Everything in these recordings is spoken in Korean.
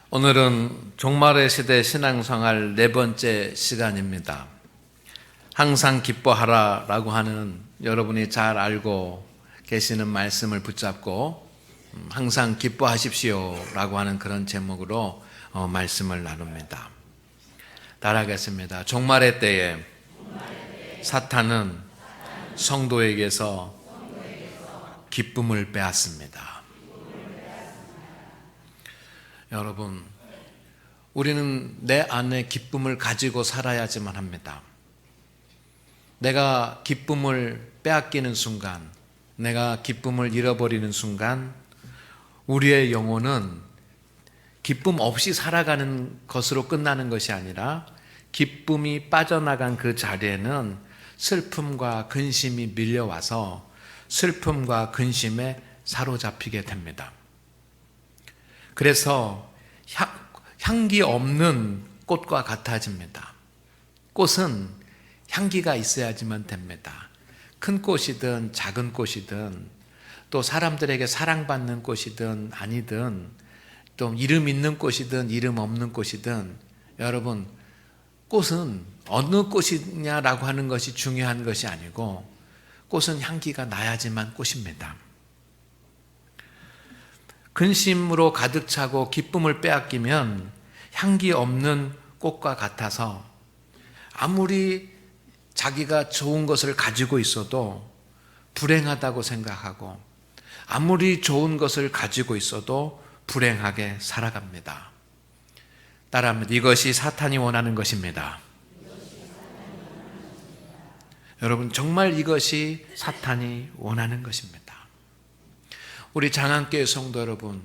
오늘은 종말의 시대 신앙생활 네 번째 시간입니다. 항상 기뻐하라 라고 하는 여러분이 잘 알고 계시는 말씀을 붙잡고 항상 기뻐하십시오 라고 하는 그런 제목으로 말씀을 나눕니다. 따라하겠습니다. 종말의 때에 사탄은 성도에게서 기쁨을 빼앗습니다. 여러분, 우리는 내 안에 기쁨을 가지고 살아야지만 합니다. 내가 기쁨을 빼앗기는 순간, 내가 기쁨을 잃어버리는 순간, 우리의 영혼은 기쁨 없이 살아가는 것으로 끝나는 것이 아니라 기쁨이 빠져나간 그 자리에는 슬픔과 근심이 밀려와서 슬픔과 근심에 사로잡히게 됩니다. 그래서 향기 없는 꽃과 같아집니다. 꽃은 향기가 있어야지만 됩니다. 큰 꽃이든 작은 꽃이든 또 사람들에게 사랑받는 꽃이든 아니든 또 이름 있는 꽃이든 이름 없는 꽃이든 여러분, 꽃은 어느 꽃이냐라고 하는 것이 중요한 것이 아니고 꽃은 향기가 나야지만 꽃입니다. 근심으로 가득 차고 기쁨을 빼앗기면 향기 없는 꽃과 같아서 아무리 자기가 좋은 것을 가지고 있어도 불행하다고 생각하고 아무리 좋은 것을 가지고 있어도 불행하게 살아갑니다. 따라합니다. 이것이 사탄이 원하는 것입니다. 여러분, 정말 이것이 사탄이 원하는 것입니다. 우리 장안교회 성도 여러분,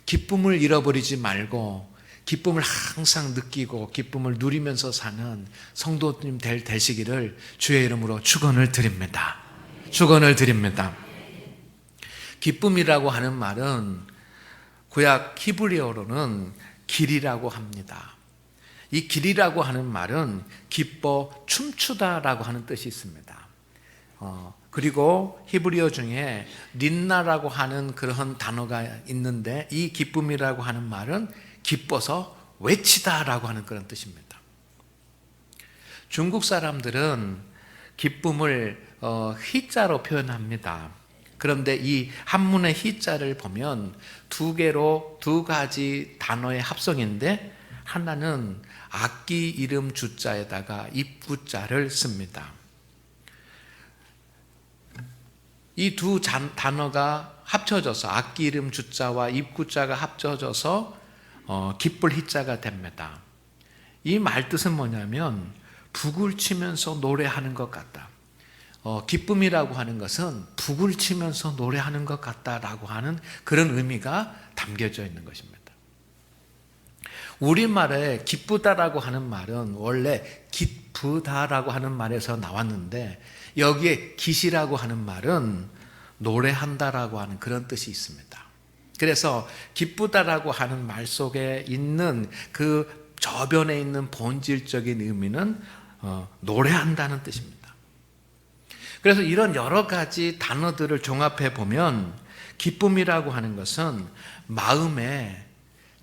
기쁨을 잃어버리지 말고 기쁨을 항상 느끼고 기쁨을 누리면서 사는 성도님 되시기를 주의 이름으로 축원을 드립니다. 축원을 드립니다. 기쁨이라고 하는 말은 구약 히브리어로는 길이라고 합니다. 이 길이라고 하는 말은 기뻐 춤추다라고 하는 뜻이 있습니다. 그리고 히브리어 중에 린나라고 하는 그런 단어가 있는데 이 기쁨이라고 하는 말은 기뻐서 외치다라고 하는 그런 뜻입니다. 중국 사람들은 기쁨을 희자로 표현합니다. 그런데 이 한문의 희자를 보면 두 가지 단어의 합성인데 하나는 악기 이름 주자에다가 입구자를 씁니다. 이 두 단어가 합쳐져서 악기 이름 주자와 입구자가 합쳐져서 기쁠 희자가 됩니다. 이 말뜻은 뭐냐면 북을 치면서 노래하는 것 같다. 기쁨이라고 하는 것은 북을 치면서 노래하는 것 같다라고 하는 그런 의미가 담겨져 있는 것입니다. 우리말에 기쁘다라고 하는 말은 원래 기쁘다라고 하는 말에서 나왔는데 여기에 기시라고 하는 말은 노래한다라고 하는 그런 뜻이 있습니다. 그래서 기쁘다라고 하는 말 속에 있는 그 저변에 있는 본질적인 의미는 노래한다는 뜻입니다. 그래서 이런 여러 가지 단어들을 종합해 보면 기쁨이라고 하는 것은 마음에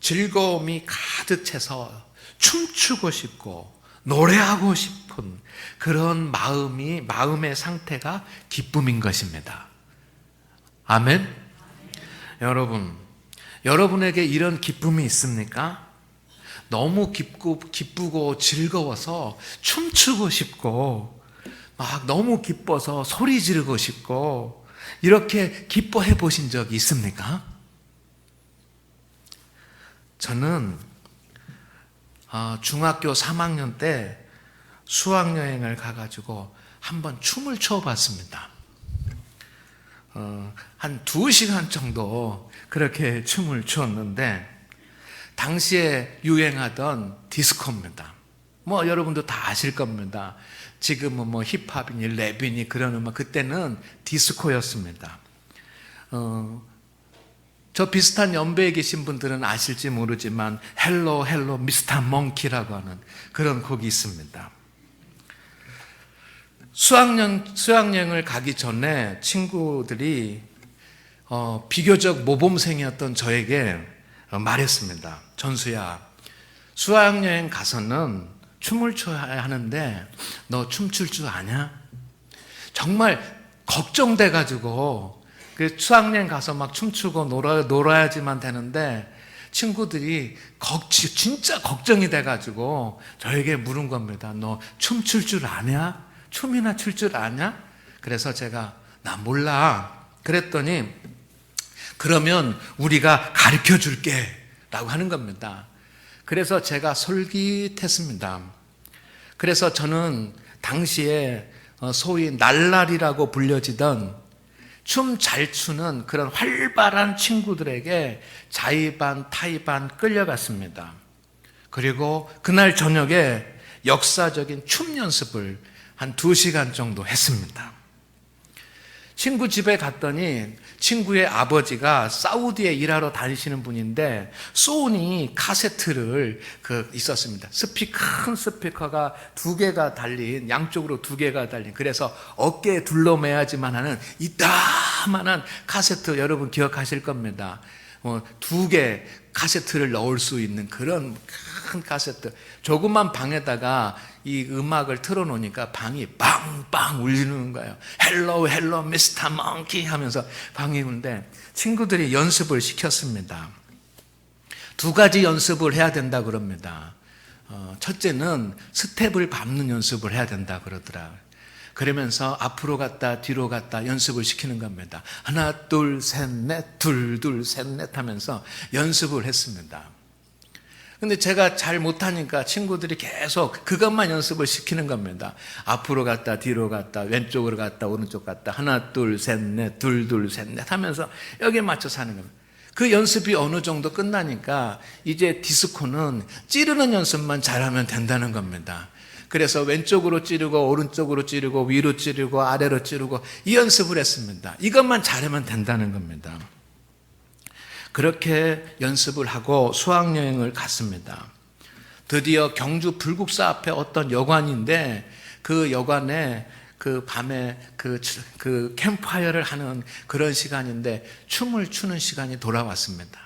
즐거움이 가득 차서 춤추고 싶고 노래하고 싶은 그런 마음의 상태가 기쁨인 것입니다. 아멘? 여러분, 여러분에게 이런 기쁨이 있습니까? 너무 기쁘고 즐거워서 춤추고 싶고 막 너무 기뻐서 소리 지르고 싶고 이렇게 기뻐해 보신 적이 있습니까? 저는 중학교 3학년 때 수학여행을 가가지고 한번 춤을 춰봤습니다. 한 2시간 정도 그렇게 춤을 추었는데 당시에 유행하던 디스코입니다. 뭐 여러분도 다 아실 겁니다. 지금은 뭐 힙합이니 랩이니 그런 음악, 그때는 디스코였습니다. 저 비슷한 연배에 계신 분들은 아실지 모르지만 헬로 헬로 미스터 몽키라고 하는 그런 곡이 있습니다. 수학여행을 가기 전에 친구들이 비교적 모범생이었던 저에게 말했습니다. 전수야, 수학여행 가서는 춤을 춰야 하는데 너 춤출 줄 아냐? 정말 걱정돼가지고 그 수학여행 가서 막 춤추고 놀아야지만 되는데 친구들이 진짜 걱정이 돼가지고 저에게 물은 겁니다. 너 춤출 줄 아냐? 춤이나 출 줄 아냐? 그래서 제가 나 몰라. 그랬더니 그러면 우리가 가르쳐 줄게 라고 하는 겁니다. 그래서 제가 솔깃했습니다. 그래서 저는 당시에 소위 날라리라고 불려지던 춤 잘 추는 그런 활발한 친구들에게 자의반 타의반 끌려갔습니다. 그리고 그날 저녁에 역사적인 춤 연습을 한 2시간 정도 했습니다. 친구 집에 갔더니 친구의 아버지가 사우디에 일하러 다니시는 분인데 소니 카세트를 있었습니다. 큰 스피커가 2개가 달린, 양쪽으로 2개가 달린, 그래서 어깨에 둘러매야지만 하는 이따만한 카세트, 여러분 기억하실 겁니다. 2개 카세트를 넣을 수 있는 그런 큰 카세트. 조그만 방에다가 이 음악을 틀어놓으니까 방이 빵빵 울리는 거예요. 헬로 헬로 미스터 몽키 하면서 방이 우는데 친구들이 연습을 시켰습니다. 2가지 연습을 해야 된다 그럽니다. 첫째는 스텝을 밟는 연습을 해야 된다 그러더라. 그러면서 앞으로 갔다 뒤로 갔다 연습을 시키는 겁니다. 하나 둘 셋 넷 둘 둘 셋 넷 하면서 연습을 했습니다. 근데 제가 잘 못하니까 친구들이 계속 그것만 연습을 시키는 겁니다. 앞으로 갔다 뒤로 갔다 왼쪽으로 갔다 오른쪽 갔다 하나 둘 셋 넷 둘 둘 셋 넷 하면서 여기에 맞춰서 하는 겁니다. 그 연습이 어느 정도 끝나니까 이제 디스코는 찌르는 연습만 잘하면 된다는 겁니다. 그래서 왼쪽으로 찌르고 오른쪽으로 찌르고 위로 찌르고 아래로 찌르고 이 연습을 했습니다. 이것만 잘하면 된다는 겁니다. 그렇게 연습을 하고 수학여행을 갔습니다. 드디어 경주 불국사 앞에 어떤 여관인데 그 여관에 그 밤에 그 캠프파이어를 하는 그런 시간인데 춤을 추는 시간이 돌아왔습니다.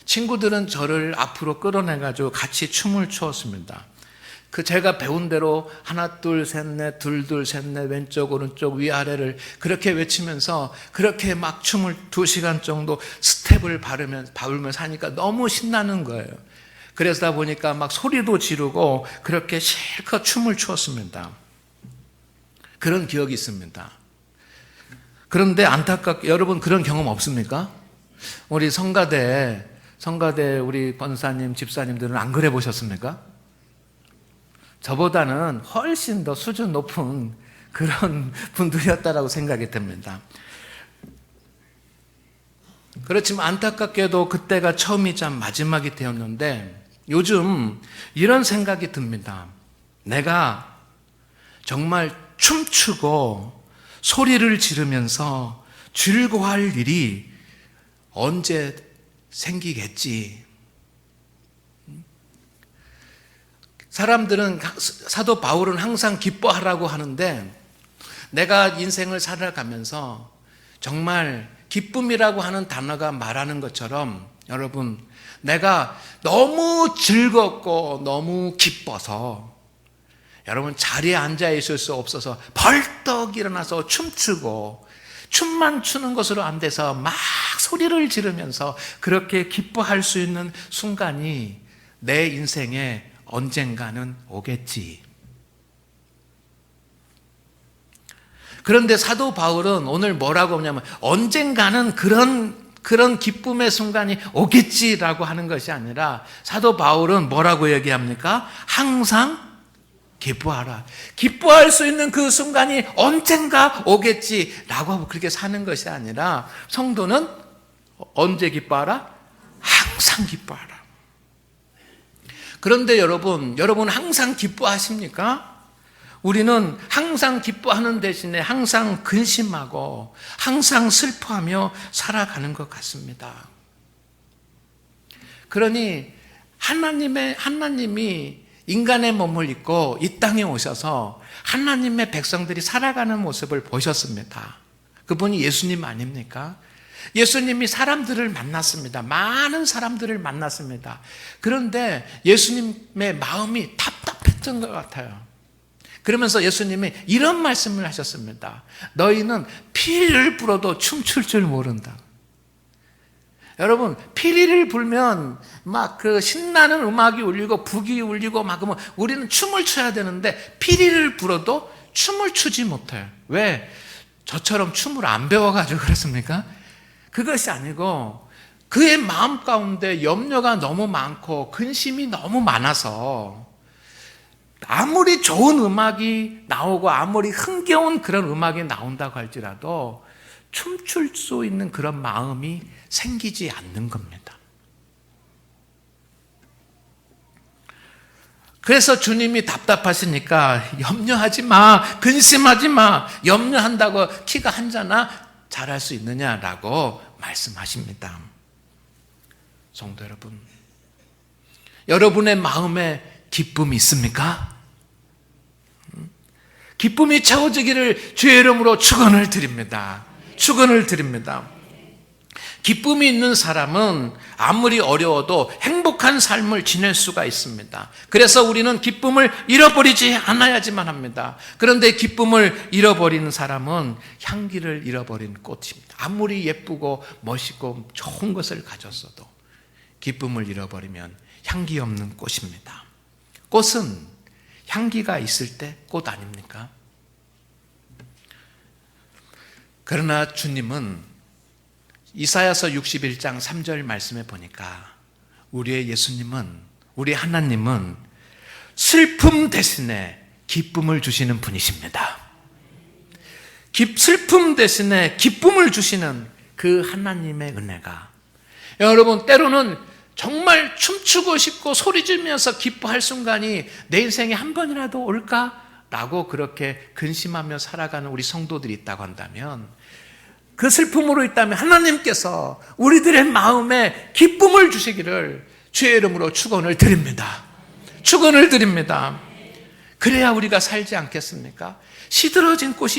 친구들은 저를 앞으로 끌어내가지고 같이 춤을 추었습니다. 제가 배운 대로 하나 둘 셋 넷 둘 둘 셋 넷 왼쪽 오른쪽 위아래를 그렇게 외치면서 그렇게 막 춤을 2시간 정도 스텝을 밟으면서 하니까 너무 신나는 거예요. 그러다 보니까 막 소리도 지르고 그렇게 실컷 춤을 추었습니다. 그런 기억이 있습니다. 그런데 안타깝게 여러분 그런 경험 없습니까? 우리 성가대 우리 권사님 집사님들은 안 그래 보셨습니까? 저보다는 훨씬 더 수준 높은 그런 분들이었다라고 생각이 듭니다. 그렇지만 안타깝게도 그때가 처음이자 마지막이 되었는데 요즘 이런 생각이 듭니다. 내가 정말 춤추고 소리를 지르면서 즐거워할 일이 언제 생기겠지. 사람들은 사도 바울은 항상 기뻐하라고 하는데 내가 인생을 살아가면서 정말 기쁨이라고 하는 단어가 말하는 것처럼 여러분 내가 너무 즐겁고 너무 기뻐서 여러분 자리에 앉아 있을 수 없어서 벌떡 일어나서 춤추고 춤만 추는 것으로 안 돼서 막 소리를 지르면서 그렇게 기뻐할 수 있는 순간이 내 인생에 언젠가는 오겠지. 그런데 사도 바울은 오늘 뭐라고 하냐면 언젠가는 그런 기쁨의 순간이 오겠지라고 하는 것이 아니라 사도 바울은 뭐라고 얘기합니까? 항상 기뻐하라. 기뻐할 수 있는 그 순간이 언젠가 오겠지라고 하고 그렇게 사는 것이 아니라 성도는 언제 기뻐하라? 항상 기뻐하라. 그런데 여러분 항상 기뻐하십니까? 우리는 항상 기뻐하는 대신에 항상 근심하고 항상 슬퍼하며 살아가는 것 같습니다. 그러니 하나님이 인간의 몸을 입고 이 땅에 오셔서 하나님의 백성들이 살아가는 모습을 보셨습니다. 그분이 예수님 아닙니까? 예수님이 사람들을 만났습니다. 많은 사람들을 만났습니다. 그런데 예수님의 마음이 답답했던 것 같아요. 그러면서 예수님이 이런 말씀을 하셨습니다. 너희는 피리를 불어도 춤출 줄 모른다. 여러분, 피리를 불면 막 그 신나는 음악이 울리고 북이 울리고 막 그러면 우리는 춤을 춰야 되는데 피리를 불어도 춤을 추지 못해요. 왜? 저처럼 춤을 안 배워가지고 그렇습니까? 그것이 아니고 그의 마음 가운데 염려가 너무 많고 근심이 너무 많아서 아무리 좋은 음악이 나오고 아무리 흥겨운 그런 음악이 나온다고 할지라도 춤출 수 있는 그런 마음이 생기지 않는 겁니다. 그래서 주님이 답답하시니까 염려하지 마, 근심하지 마, 염려한다고 키가 한 자나 잘할 수 있느냐라고 말씀하십니다. 성도 여러분, 여러분의 마음에 기쁨이 있습니까? 기쁨이 채워지기를 주의 이름으로 축원을 드립니다. 축원을 드립니다. 기쁨이 있는 사람은 아무리 어려워도 행복한 삶을 지낼 수가 있습니다. 그래서 우리는 기쁨을 잃어버리지 않아야지만 합니다. 그런데 기쁨을 잃어버리는 사람은 향기를 잃어버린 꽃입니다. 아무리 예쁘고 멋있고 좋은 것을 가졌어도 기쁨을 잃어버리면 향기 없는 꽃입니다. 꽃은 향기가 있을 때 꽃 아닙니까? 그러나 주님은 이사야서 61장 3절 말씀에 보니까 우리의 예수님은, 우리 하나님은 슬픔 대신에 기쁨을 주시는 분이십니다. 슬픔 대신에 기쁨을 주시는 그 하나님의 은혜가, 여러분, 때로는 정말 춤추고 싶고 소리지면서 기뻐할 순간이 내 인생에 한 번이라도 올까라고 그렇게 근심하며 살아가는 우리 성도들이 있다고 한다면, 그 슬픔으로 있다면 하나님께서 우리들의 마음에 기쁨을 주시기를 주의 이름으로 축원을 드립니다. 축원을 드립니다. 그래야 우리가 살지 않겠습니까? 시들어진 꽃이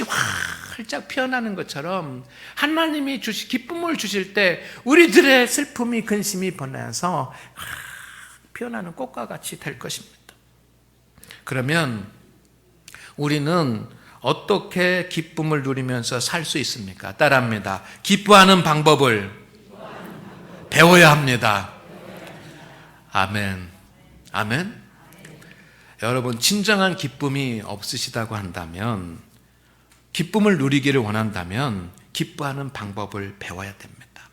활짝 피어나는 것처럼 하나님이 기쁨을 주실 때 우리들의 슬픔이 근심이 번해서 피어나는 꽃과 같이 될 것입니다. 그러면 우리는 어떻게 기쁨을 누리면서 살 수 있습니까? 따라합니다. 기뻐하는 방법을 배워야 합니다. 아멘. 아멘. 여러분, 진정한 기쁨이 없으시다고 한다면, 기쁨을 누리기를 원한다면 기뻐하는 방법을 배워야 됩니다.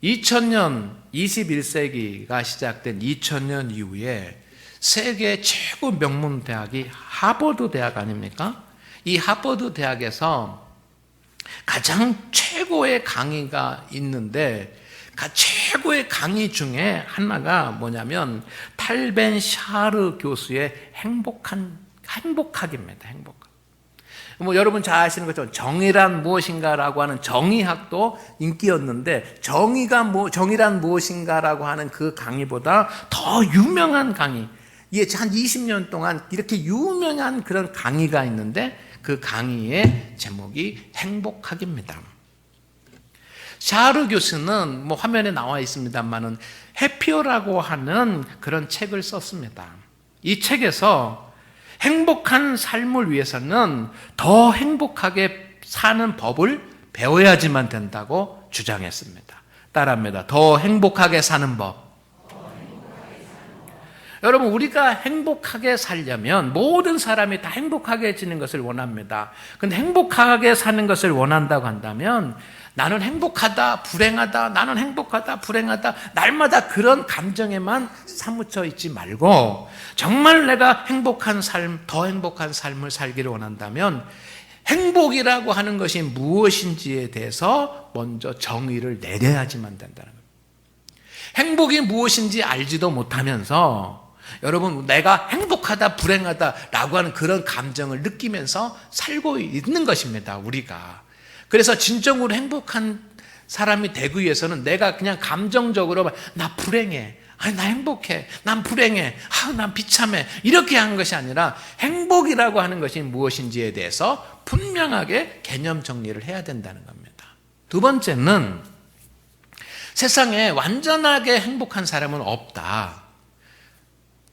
2000년, 21세기가 시작된 2000년 이후에 세계 최고 명문 대학이 하버드 대학 아닙니까? 이 하버드 대학에서 가장 최고의 강의가 있는데 그 최고의 강의 중에 하나가 뭐냐면 탈벤 샤르 교수의 행복학입니다. 행복학. 뭐 여러분 잘 아시는 것처럼 정의란 무엇인가라고 하는 정의학도 인기였는데 정의란 무엇인가라고 하는 그 강의보다 더 유명한 강의, 이게 한 20년 동안 이렇게 유명한 그런 강의가 있는데 그 강의의 제목이 행복학입니다. 샤르 교수는 뭐 화면에 나와 있습니다만은 해피어라고 하는 그런 책을 썼습니다. 이 책에서 행복한 삶을 위해서는 더 행복하게 사는 법을 배워야지만 된다고 주장했습니다. 따라합니다. 더 행복하게 사는 법. 여러분, 우리가 행복하게 살려면 모든 사람이 다 행복하게지는 것을 원합니다. 그런데 행복하게 사는 것을 원한다고 한다면 나는 행복하다, 불행하다, 나는 행복하다, 불행하다, 날마다 그런 감정에만 사무쳐 있지 말고 정말 내가 행복한 삶, 더 행복한 삶을 살기를 원한다면 행복이라고 하는 것이 무엇인지에 대해서 먼저 정의를 내려야지만 된다는 겁니다. 행복이 무엇인지 알지도 못하면서 여러분, 내가 행복하다, 불행하다 라고 하는 그런 감정을 느끼면서 살고 있는 것입니다, 우리가. 그래서 진정으로 행복한 사람이 되기 위해서는 내가 그냥 감정적으로 나 불행해, 아니 나 행복해, 난 불행해, 난 비참해 이렇게 하는 것이 아니라 행복이라고 하는 것이 무엇인지에 대해서 분명하게 개념 정리를 해야 된다는 겁니다. 두 번째는 세상에 완전하게 행복한 사람은 없다.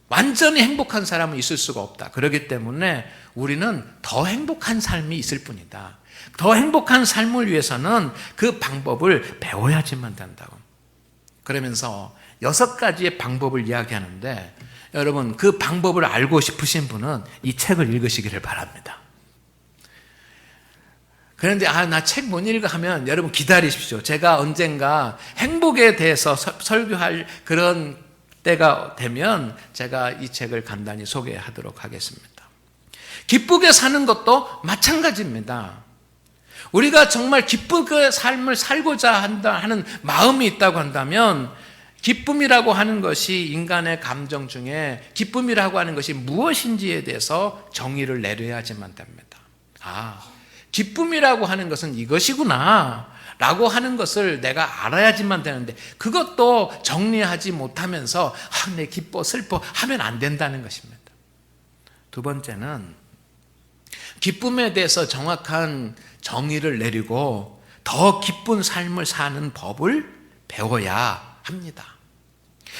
완전히 행복한 사람은 있을 수가 없다. 그렇기 때문에 우리는 더 행복한 삶이 있을 뿐이다. 더 행복한 삶을 위해서는 그 방법을 배워야지만 된다고. 그러면서 6가지의 방법을 이야기하는데, 여러분 그 방법을 알고 싶으신 분은 이 책을 읽으시기를 바랍니다. 그런데 나 책 못 읽어 하면 여러분 기다리십시오. 제가 언젠가 행복에 대해서 설교할 그런 때가 되면 제가 이 책을 간단히 소개하도록 하겠습니다. 기쁘게 사는 것도 마찬가지입니다. 우리가 정말 기쁘게 삶을 살고자 한다 하는 마음이 있다고 한다면, 기쁨이라고 하는 것이 인간의 감정 중에 기쁨이라고 하는 것이 무엇인지에 대해서 정의를 내려야지만 됩니다. 기쁨이라고 하는 것은 이것이구나 라고 하는 것을 내가 알아야지만 되는데, 그것도 정리하지 못하면서 내 기뻐 슬퍼 하면 안 된다는 것입니다. 두 번째는 기쁨에 대해서 정확한 정의를 내리고 더 기쁜 삶을 사는 법을 배워야 합니다.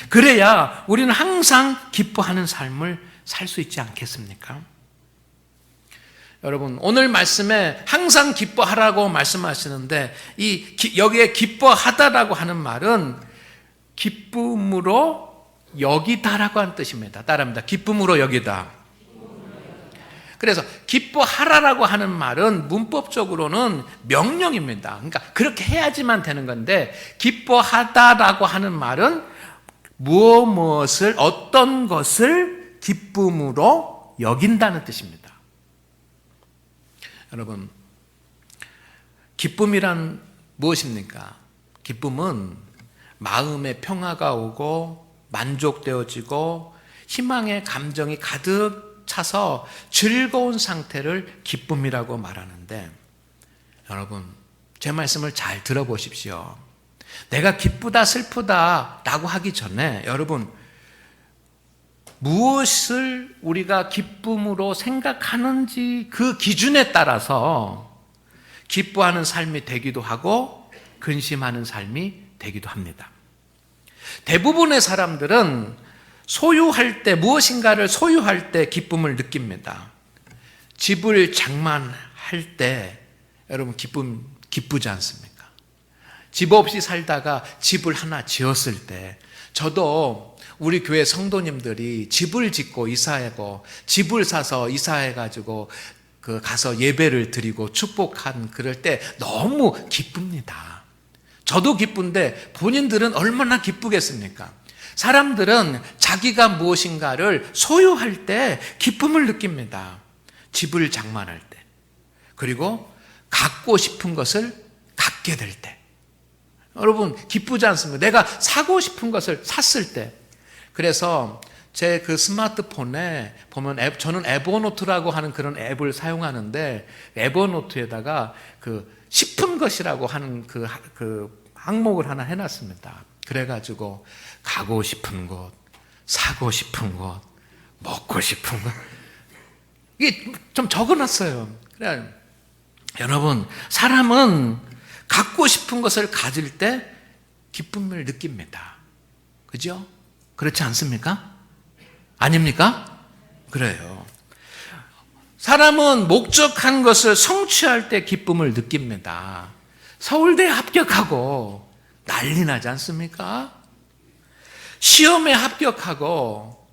그래야 우리는 항상 기뻐하는 삶을 살 수 있지 않겠습니까? 여러분 오늘 말씀에 항상 기뻐하라고 말씀하시는데, 여기에 기뻐하다라고 하는 말은 기쁨으로 여기다라고 하는 뜻입니다. 따라합니다. 기쁨으로 여기다. 그래서 기뻐하라라고 하는 말은 문법적으로는 명령입니다. 그러니까 그렇게 해야지만 되는 건데, 기뻐하다라고 하는 말은 무엇을, 어떤 것을 기쁨으로 여긴다는 뜻입니다. 여러분, 기쁨이란 무엇입니까? 기쁨은 마음에 평화가 오고 만족되어지고 희망의 감정이 가득 차서 즐거운 상태를 기쁨이라고 말하는데, 여러분 제 말씀을 잘 들어보십시오. 내가 기쁘다 슬프다 라고 하기 전에 여러분, 무엇을 우리가 기쁨으로 생각하는지 그 기준에 따라서 기뻐하는 삶이 되기도 하고 근심하는 삶이 되기도 합니다. 대부분의 사람들은 소유할 때, 무엇인가를 소유할 때 기쁨을 느낍니다. 집을 장만할 때 여러분 기쁘지 않습니까? 집 없이 살다가 집을 하나 지었을 때, 저도 우리 교회 성도님들이 집을 짓고 이사하고 집을 사서 이사해가지고 가서 예배를 드리고 축복한 그럴 때 너무 기쁩니다. 저도 기쁜데 본인들은 얼마나 기쁘겠습니까? 사람들은 자기가 무엇인가를 소유할 때 기쁨을 느낍니다. 집을 장만할 때, 그리고 갖고 싶은 것을 갖게 될 때 여러분 기쁘지 않습니까? 내가 사고 싶은 것을 샀을 때. 그래서 제 그 스마트폰에 보면 저는 에버노트라고 하는 그런 앱을 사용하는데, 에버노트에다가 싶은 것이라고 하는 그 항목을 하나 해놨습니다. 그래가지고 가고 싶은 곳, 사고 싶은 곳, 먹고 싶은 곳, 이게 좀 적어놨어요. 그래, 여러분 사람은 갖고 싶은 것을 가질 때 기쁨을 느낍니다. 그죠? 그렇지 않습니까? 아닙니까? 그래요. 사람은 목적한 것을 성취할 때 기쁨을 느낍니다. 서울대에 합격하고 난리 나지 않습니까? 시험에 합격하고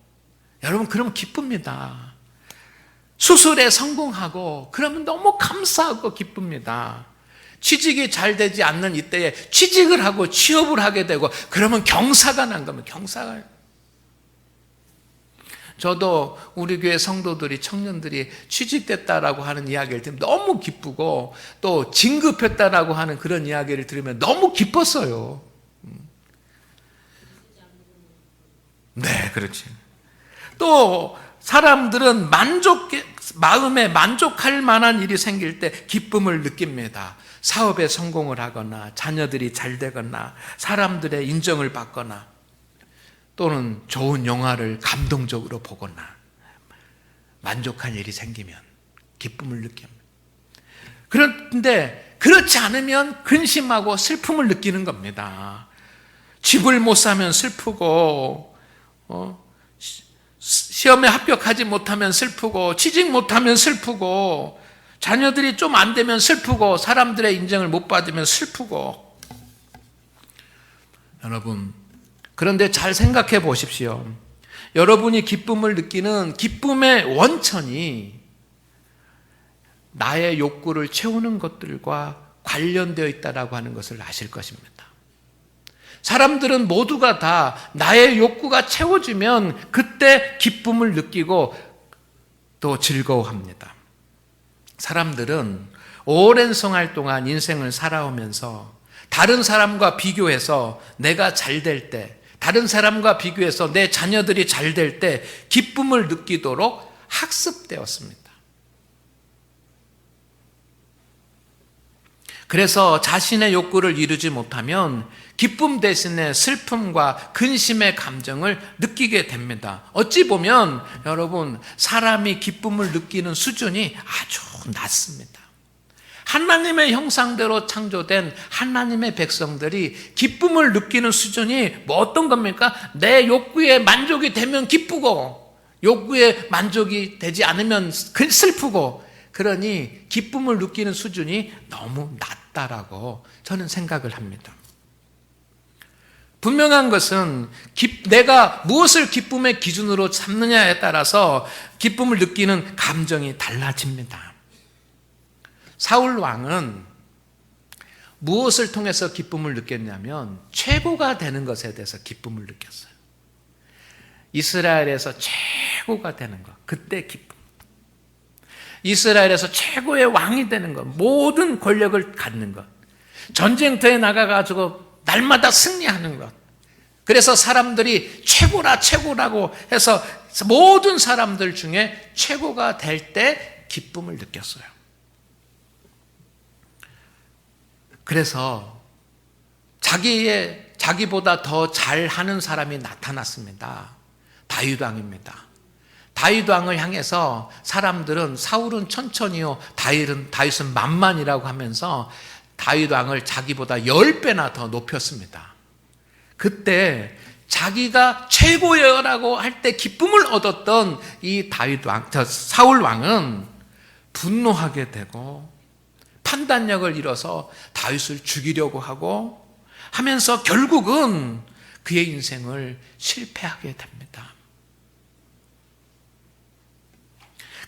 여러분 그러면 기쁩니다. 수술에 성공하고 그러면 너무 감사하고 기쁩니다. 취직이 잘 되지 않는 이때에 취직을 하고 취업을 하게 되고 그러면 경사가 난 겁니다. 경사가. 저도 우리 교회 성도들이, 청년들이 취직됐다라고 하는 이야기를 들으면 너무 기쁘고, 또 진급했다라고 하는 그런 이야기를 들으면 너무 기뻤어요. 네, 그렇지. 또 사람들은 마음에 만족할 만한 일이 생길 때 기쁨을 느낍니다. 사업에 성공을 하거나 자녀들이 잘 되거나 사람들의 인정을 받거나, 또는 좋은 영화를 감동적으로 보거나 만족한 일이 생기면 기쁨을 느낍니다. 그런데 그렇지 않으면 근심하고 슬픔을 느끼는 겁니다. 집을 못 사면 슬프고, 시험에 합격하지 못하면 슬프고, 취직 못하면 슬프고, 자녀들이 좀 안 되면 슬프고, 사람들의 인정을 못 받으면 슬프고. 여러분, 그런데 잘 생각해 보십시오. 여러분이 기쁨을 느끼는 기쁨의 원천이 나의 욕구를 채우는 것들과 관련되어 있다라고 하는 것을 아실 것입니다. 사람들은 모두가 다 나의 욕구가 채워지면 그때 기쁨을 느끼고 또 즐거워합니다. 사람들은 오랜 생활 동안 인생을 살아오면서 다른 사람과 비교해서 내가 잘 될 때, 다른 사람과 비교해서 내 자녀들이 잘 될 때 기쁨을 느끼도록 학습되었습니다. 그래서 자신의 욕구를 이루지 못하면 기쁨 대신에 슬픔과 근심의 감정을 느끼게 됩니다. 어찌 보면 여러분, 사람이 기쁨을 느끼는 수준이 아주 낮습니다. 하나님의 형상대로 창조된 하나님의 백성들이 기쁨을 느끼는 수준이 뭐 어떤 겁니까? 내 욕구에 만족이 되면 기쁘고, 욕구에 만족이 되지 않으면 슬프고, 그러니 기쁨을 느끼는 수준이 너무 낮다라고 저는 생각을 합니다. 분명한 것은 내가 무엇을 기쁨의 기준으로 삼느냐에 따라서 기쁨을 느끼는 감정이 달라집니다. 사울 왕은 무엇을 통해서 기쁨을 느꼈냐면 최고가 되는 것에 대해서 기쁨을 느꼈어요. 이스라엘에서 최고가 되는 것, 그때 기쁨. 이스라엘에서 최고의 왕이 되는 것, 모든 권력을 갖는 것, 전쟁터에 나가가지고 날마다 승리하는 것. 그래서 사람들이 최고라 최고라고 해서 모든 사람들 중에 최고가 될 때 기쁨을 느꼈어요. 그래서 자기보다 더 잘하는 사람이 나타났습니다. 다윗 왕입니다. 다윗 왕을 향해서 사람들은 사울은 천천히요, 다윗은 만만이라고 하면서 다윗 왕을 자기보다 10배나 더 높였습니다. 그때 자기가 최고여라고 할 때 기쁨을 얻었던 이 사울 왕은 분노하게 되고 판단력을 잃어서 다윗을 죽이려고 하고 하면서 결국은 그의 인생을 실패하게 됩니다.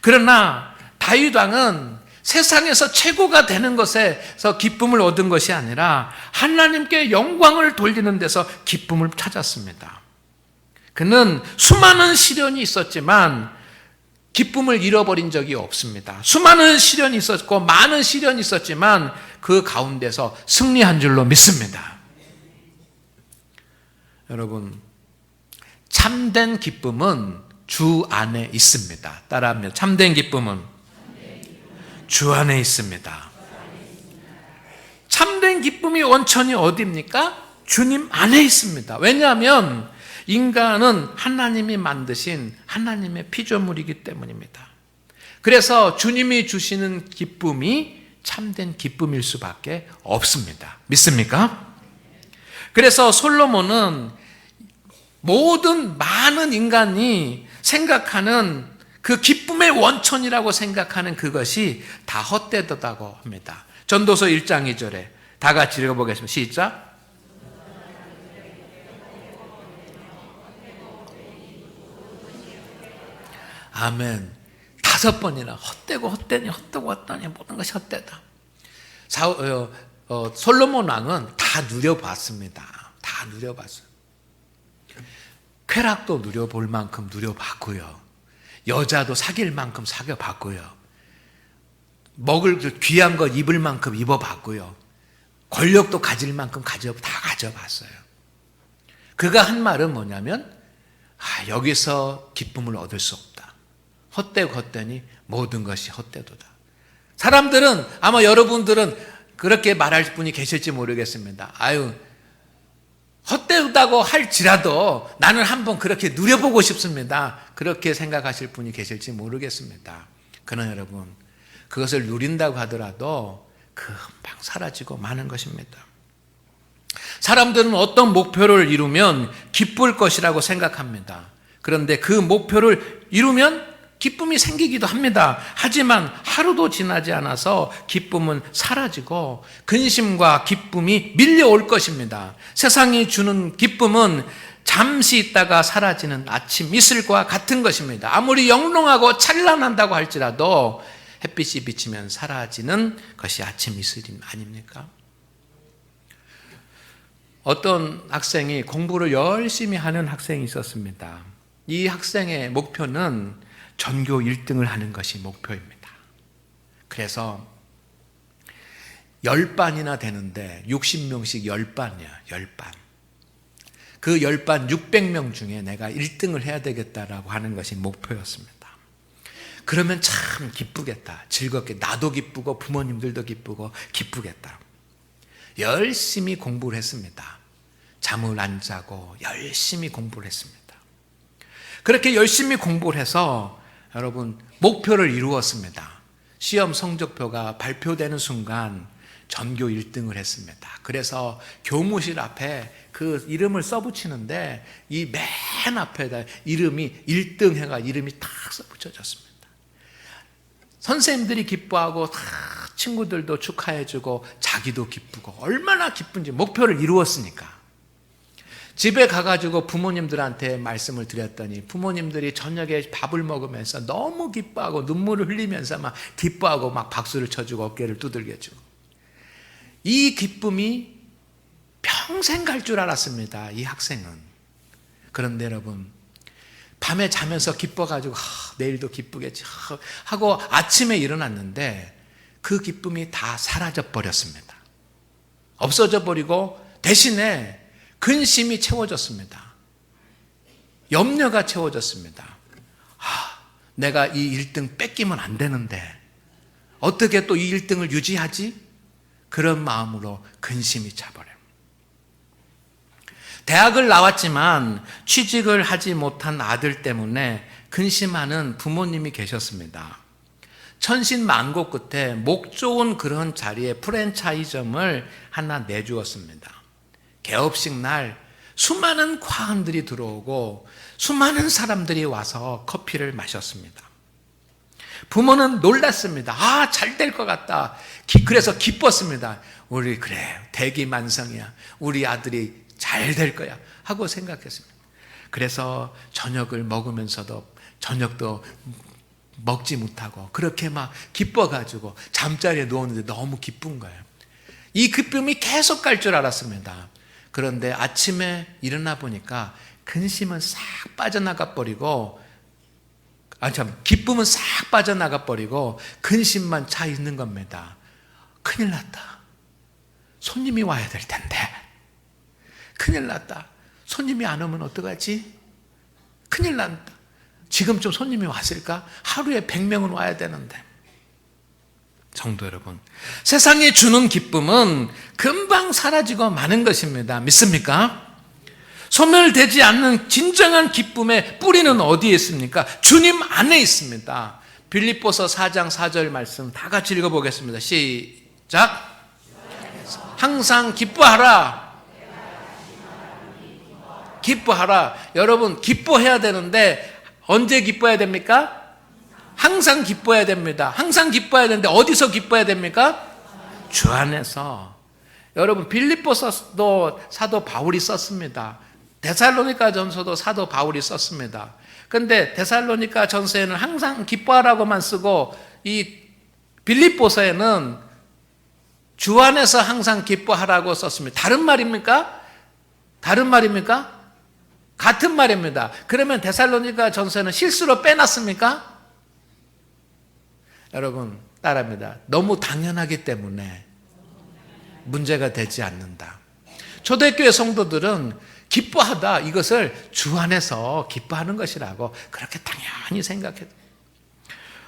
그러나 다윗 왕은 세상에서 최고가 되는 것에서 기쁨을 얻은 것이 아니라 하나님께 영광을 돌리는 데서 기쁨을 찾았습니다. 그는 수많은 시련이 있었지만 기쁨을 잃어버린 적이 없습니다. 수많은 시련이 있었고 많은 시련이 있었지만 그 가운데서 승리한 줄로 믿습니다. 여러분, 참된 기쁨은 주 안에 있습니다. 따라합니다. 참된 기쁨은 주 안에 있습니다. 참된 기쁨이 원천이 어디입니까? 주님 안에 있습니다. 왜냐하면 인간은 하나님이 만드신 하나님의 피조물이기 때문입니다. 그래서 주님이 주시는 기쁨이 참된 기쁨일 수밖에 없습니다. 믿습니까? 그래서 솔로몬은 많은 인간이 생각하는 그 기쁨의 원천이라고 생각하는 그것이 다 헛되다고 합니다. 전도서 1장 2절에 다 같이 읽어보겠습니다. 시작. 아멘. 5번이나 헛되고 헛되니 헛되고 헛되니 모든 것이 헛되다. 솔로몬 왕은 다 누려봤습니다. 다 누려봤어요. 쾌락도 누려볼 만큼 누려봤고요. 여자도 사귈 만큼 사귀어봤고요. 먹을 귀한 것 입을 만큼 입어봤고요. 권력도 가질 만큼 다 가져봤어요. 그가 한 말은 뭐냐면 여기서 기쁨을 얻을 수 없다. 헛되고 헛되니 모든 것이 헛되도다. 사람들은 아마 여러분들은 그렇게 말할 분이 계실지 모르겠습니다. 헛되다고 할지라도 나는 한번 그렇게 누려보고 싶습니다. 그렇게 생각하실 분이 계실지 모르겠습니다. 그러나 여러분, 그것을 누린다고 하더라도 금방 사라지고 마는 것입니다. 사람들은 어떤 목표를 이루면 기쁠 것이라고 생각합니다. 그런데 그 목표를 이루면 기쁨이 생기기도 합니다. 하지만 하루도 지나지 않아서 기쁨은 사라지고 근심과 기쁨이 밀려올 것입니다. 세상이 주는 기쁨은 잠시 있다가 사라지는 아침 이슬과 같은 것입니다. 아무리 영롱하고 찬란한다고 할지라도 햇빛이 비치면 사라지는 것이 아침 이슬 아닙니까? 어떤 학생이 공부를 열심히 하는 학생이 있었습니다. 이 학생의 목표는 전교 1등을 하는 것이 목표입니다. 그래서 10반이나 되는데 60명씩 10반이야, 10반. 그 10반 600명 중에 내가 1등을 해야 되겠다라고 하는 것이 목표였습니다. 그러면 참 기쁘겠다, 즐겁게, 나도 기쁘고 부모님들도 기쁘고 기쁘겠다. 열심히 공부를 했습니다. 잠을 안 자고 열심히 공부를 했습니다. 그렇게 열심히 공부를 해서 여러분 목표를 이루었습니다. 시험 성적표가 발표되는 순간 전교 1등을 했습니다. 그래서 교무실 앞에 그 이름을 써붙이는데 이 맨 앞에다 이름이 1등 해가 이름이 딱 써붙여졌습니다. 선생님들이 기뻐하고 다 친구들도 축하해주고 자기도 기쁘고 얼마나 기쁜지 목표를 이루었으니까. 집에 가가지고 부모님들한테 말씀을 드렸더니 부모님들이 저녁에 밥을 먹으면서 너무 기뻐하고 눈물을 흘리면서 막 기뻐하고 막 박수를 쳐주고 어깨를 두들겨주고 이 기쁨이 평생 갈 줄 알았습니다. 이 학생은. 그런데 여러분 밤에 자면서 기뻐가지고 내일도 기쁘겠지 하고 아침에 일어났는데 그 기쁨이 다 사라져 버렸습니다. 없어져 버리고 대신에 근심이 채워졌습니다. 염려가 채워졌습니다. 내가 이 1등 뺏기면 안 되는데 어떻게 또 이 1등을 유지하지? 그런 마음으로 근심이 차버려요. 대학을 나왔지만 취직을 하지 못한 아들 때문에 근심하는 부모님이 계셨습니다. 천신만고 끝에 목 좋은 그런 자리에 프랜차이점을 하나 내주었습니다. 개업식 날 수많은 과원들이 들어오고 수많은 사람들이 와서 커피를 마셨습니다. 부모는 놀랐습니다. 잘 될 것 같다. 그래서 기뻤습니다. 우리 그래 대기만성이야. 우리 아들이 잘 될 거야 하고 생각했습니다. 그래서 저녁을 먹으면서도 저녁도 먹지 못하고 그렇게 막 기뻐가지고 잠자리에 누웠는데 너무 기쁜 거예요. 이 기쁨이 계속 갈 줄 알았습니다. 그런데 아침에 일어나 보니까 근심은 싹 빠져나가 버리고 기쁨은 싹 빠져나가 버리고 근심만 차 있는 겁니다. 큰일 났다. 손님이 와야 될 텐데. 큰일 났다. 손님이 안 오면 어떡하지? 큰일 난다. 지금쯤 손님이 왔을까? 하루에 100명은 와야 되는데. 성도 여러분, 세상이 주는 기쁨은 금방 사라지고 마는 것입니다. 믿습니까? 소멸되지 않는 진정한 기쁨의 뿌리는 어디에 있습니까? 주님 안에 있습니다. 빌립보서 4장 4절 말씀 다 같이 읽어보겠습니다. 시작. 항상 기뻐하라. 기뻐하라. 여러분 기뻐해야 되는데 언제 기뻐해야 됩니까? 항상 기뻐해야 됩니다. 항상 기뻐해야 되는데 어디서 기뻐해야 됩니까? 주 안에서. 여러분 빌립보서도 사도 바울이 썼습니다. 데살로니가 전서도 사도 바울이 썼습니다. 그런데 데살로니가 전서에는 항상 기뻐하라고만 쓰고 이 빌립보서에는 주 안에서 항상 기뻐하라고 썼습니다. 다른 말입니까? 다른 말입니까? 같은 말입니다. 그러면 데살로니가 전서에는 실수로 빼놨습니까? 여러분 따라합니다. 너무 당연하기 때문에 문제가 되지 않는다. 초대교회 성도들은 기뻐하다 이것을 주 안에서 기뻐하는 것이라고 그렇게 당연히 생각해요.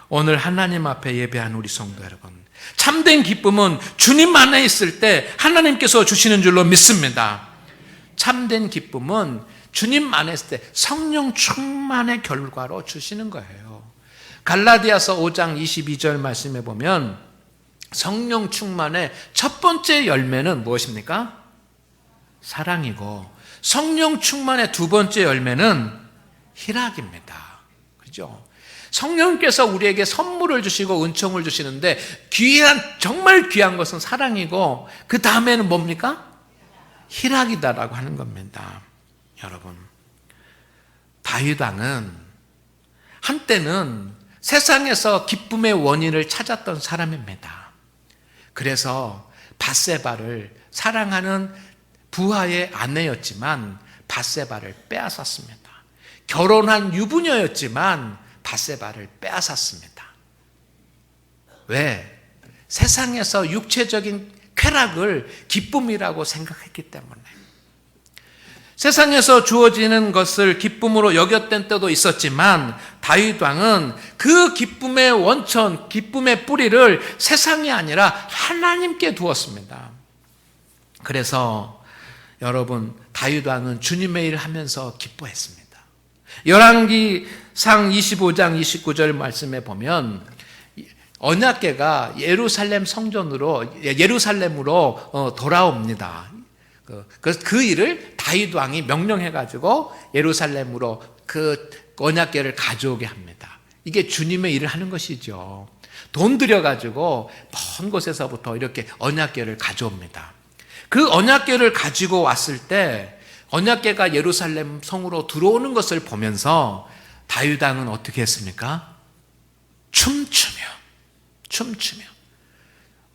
오늘 하나님 앞에 예배한 우리 성도 여러분, 참된 기쁨은 주님 안에 있을 때 하나님께서 주시는 줄로 믿습니다. 참된 기쁨은 주님 안에 있을 때 성령 충만의 결과로 주시는 거예요. 갈라디아서 5장 22절 말씀해 보면 성령 충만의 첫 번째 열매는 무엇입니까? 사랑이고 성령 충만의 두 번째 열매는 희락입니다. 그죠? 성령께서 우리에게 선물을 주시고 은총을 주시는데 정말 귀한 것은 사랑이고 그 다음에는 뭡니까? 희락이다라고 하는 겁니다. 여러분, 다윗 왕은 한때는 세상에서 기쁨의 원인을 찾았던 사람입니다. 그래서 밧세바를 사랑하는 부하의 아내였지만 밧세바를 빼앗았습니다. 결혼한 유부녀였지만 밧세바를 빼앗았습니다. 왜? 세상에서 육체적인 쾌락을 기쁨이라고 생각했기 때문에. 세상에서 주어지는 것을 기쁨으로 여겼던 때도 있었지만 다윗 왕은 그 기쁨의 원천, 기쁨의 뿌리를 세상이 아니라 하나님께 두었습니다. 그래서 여러분, 다윗 왕은 주님의 일을 하면서 기뻐했습니다. 열왕기상 25장 29절 말씀에 보면 언약궤가 예루살렘으로 돌아옵니다. 그 일을 다윗 왕이 명령해 가지고 예루살렘으로 그 언약궤를 가져오게 합니다. 이게 주님의 일을 하는 것이죠. 돈 들여 가지고 먼 곳에서부터 이렇게 언약궤를 가져옵니다. 그 언약궤를 가지고 왔을 때 언약궤가 예루살렘 성으로 들어오는 것을 보면서 다윗 왕은 어떻게 했습니까? 춤추며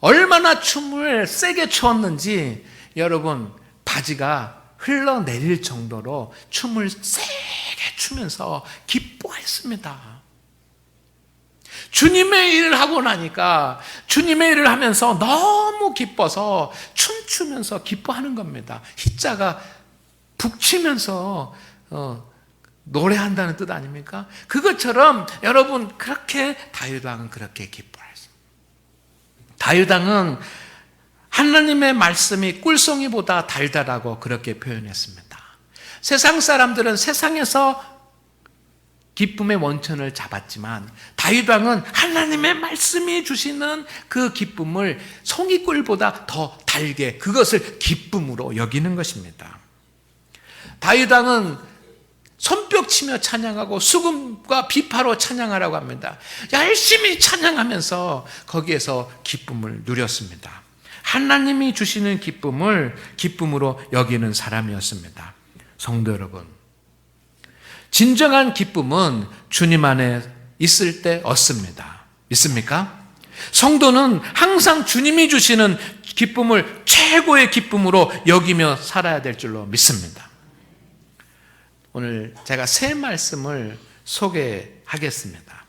얼마나 춤을 세게 추었는지 여러분, 바지가 흘러내릴 정도로 춤을 세게 추면서 기뻐했습니다. 주님의 일을 하고 나니까 주님의 일을 하면서 너무 기뻐서 춤추면서 기뻐하는 겁니다. 희자가 북치면서 노래한다는 뜻 아닙니까? 그것처럼 여러분, 그렇게 다윗 왕은 그렇게 기뻐했습니다. 다윗 왕은 하나님의 말씀이 꿀송이보다 달달하고 그렇게 표현했습니다. 세상 사람들은 세상에서 기쁨의 원천을 잡았지만 다윗 왕은 하나님의 말씀이 주시는 그 기쁨을 송이꿀보다 더 달게 그것을 기쁨으로 여기는 것입니다. 다윗 왕은 손뼉치며 찬양하고 수금과 비파로 찬양하라고 합니다. 열심히 찬양하면서 거기에서 기쁨을 누렸습니다. 하나님이 주시는 기쁨을 기쁨으로 여기는 사람이었습니다. 성도 여러분, 진정한 기쁨은 주님 안에 있을 때 얻습니다. 믿습니까? 성도는 항상 주님이 주시는 기쁨을 최고의 기쁨으로 여기며 살아야 될 줄로 믿습니다. 오늘 제가 세 말씀을 소개하겠습니다.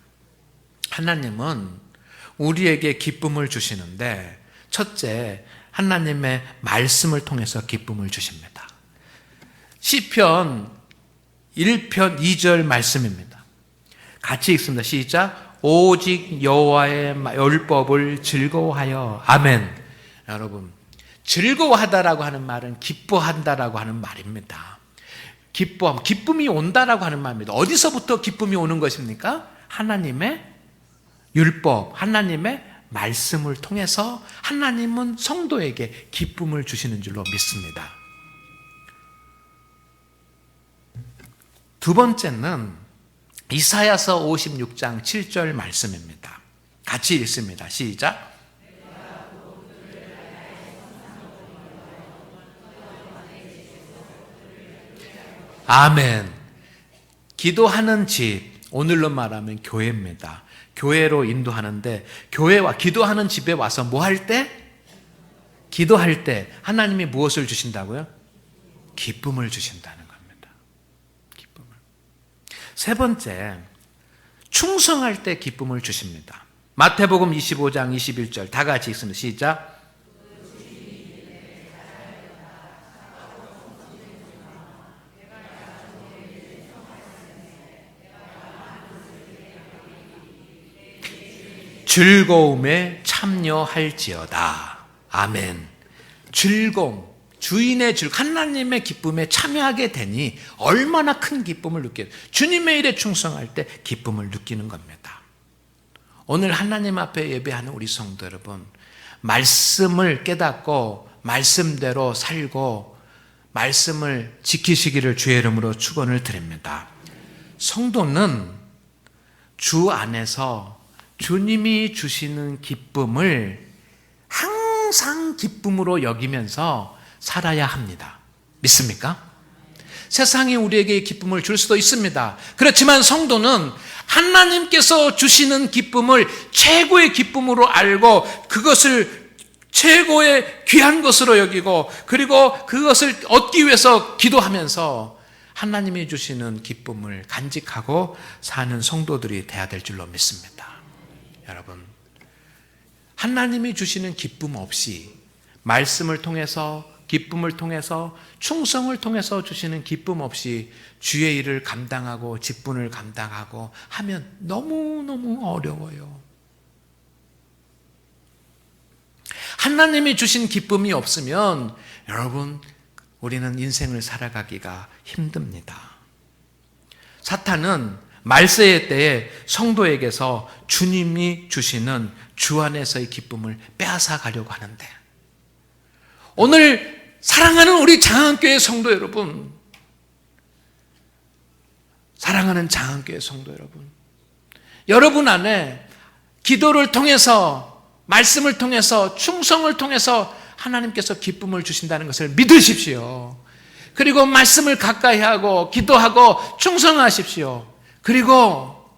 하나님은 우리에게 기쁨을 주시는데 첫째, 하나님의 말씀을 통해서 기쁨을 주십니다. 시편 1편 2절 말씀입니다. 같이 읽습니다. 시작. 오직 여호와의 율법을 즐거워하여. 아멘. 여러분, 즐거워하다라고 하는 말은 기뻐한다라고 하는 말입니다. 기쁨이 온다라고 하는 말입니다. 어디서부터 기쁨이 오는 것입니까? 하나님의 율법, 하나님의 말씀을 통해서 하나님은 성도에게 기쁨을 주시는 줄로 믿습니다. 두 번째는 이사야서 56장 7절 말씀입니다. 같이 읽습니다. 시작. 아멘. 기도하는 집, 오늘로 말하면 교회입니다. 교회로 인도하는데 교회와 기도하는 집에 와서 뭐 할 때? 기도할 때 하나님이 무엇을 주신다고요? 기쁨을 주신다는 겁니다. 기쁨을. 세 번째, 충성할 때 기쁨을 주십니다. 마태복음 25장 21절 다 같이 읽습니다. 시작. 즐거움에 참여할지어다. 아멘. 즐거움, 주인의 하나님의 기쁨에 참여하게 되니 얼마나 큰 기쁨을 느껴요. 주님의 일에 충성할 때 기쁨을 느끼는 겁니다. 오늘 하나님 앞에 예배하는 우리 성도 여러분, 말씀을 깨닫고 말씀대로 살고 말씀을 지키시기를 주의 이름으로 축원을 드립니다. 성도는 주 안에서 주님이 주시는 기쁨을 항상 기쁨으로 여기면서 살아야 합니다. 믿습니까? 세상이 우리에게 기쁨을 줄 수도 있습니다. 그렇지만 성도는 하나님께서 주시는 기쁨을 최고의 기쁨으로 알고 그것을 최고의 귀한 것으로 여기고 그리고 그것을 얻기 위해서 기도하면서 하나님이 주시는 기쁨을 간직하고 사는 성도들이 돼야 될 줄로 믿습니다. 여러분, 하나님이 주시는 기쁨 없이 말씀을 통해서 기쁨을 통해서 충성을 통해서 주시는 기쁨 없이 주의 일을 감당하고 직분을 감당하고 하면 너무너무 어려워요. 하나님이 주신 기쁨이 없으면 여러분, 우리는 인생을 살아가기가 힘듭니다. 사탄은 말세의 때에 성도에게서 주님이 주시는 주 안에서의 기쁨을 빼앗아 가려고 하는데, 오늘 사랑하는 우리 장안교회 성도 여러분, 사랑하는 장안교회 성도 여러분, 여러분 안에 기도를 통해서 말씀을 통해서 충성을 통해서 하나님께서 기쁨을 주신다는 것을 믿으십시오. 그리고 말씀을 가까이 하고 기도하고 충성하십시오. 그리고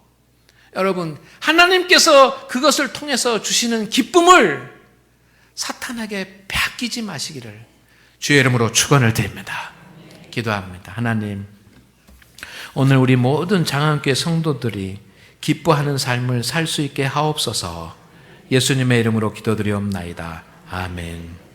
여러분, 하나님께서 그것을 통해서 주시는 기쁨을 사탄에게 빼앗기지 마시기를 주의 이름으로 축원을 드립니다. 기도합니다. 하나님, 오늘 우리 모든 장안교회 성도들이 기뻐하는 삶을 살 수 있게 하옵소서. 예수님의 이름으로 기도드리옵나이다. 아멘.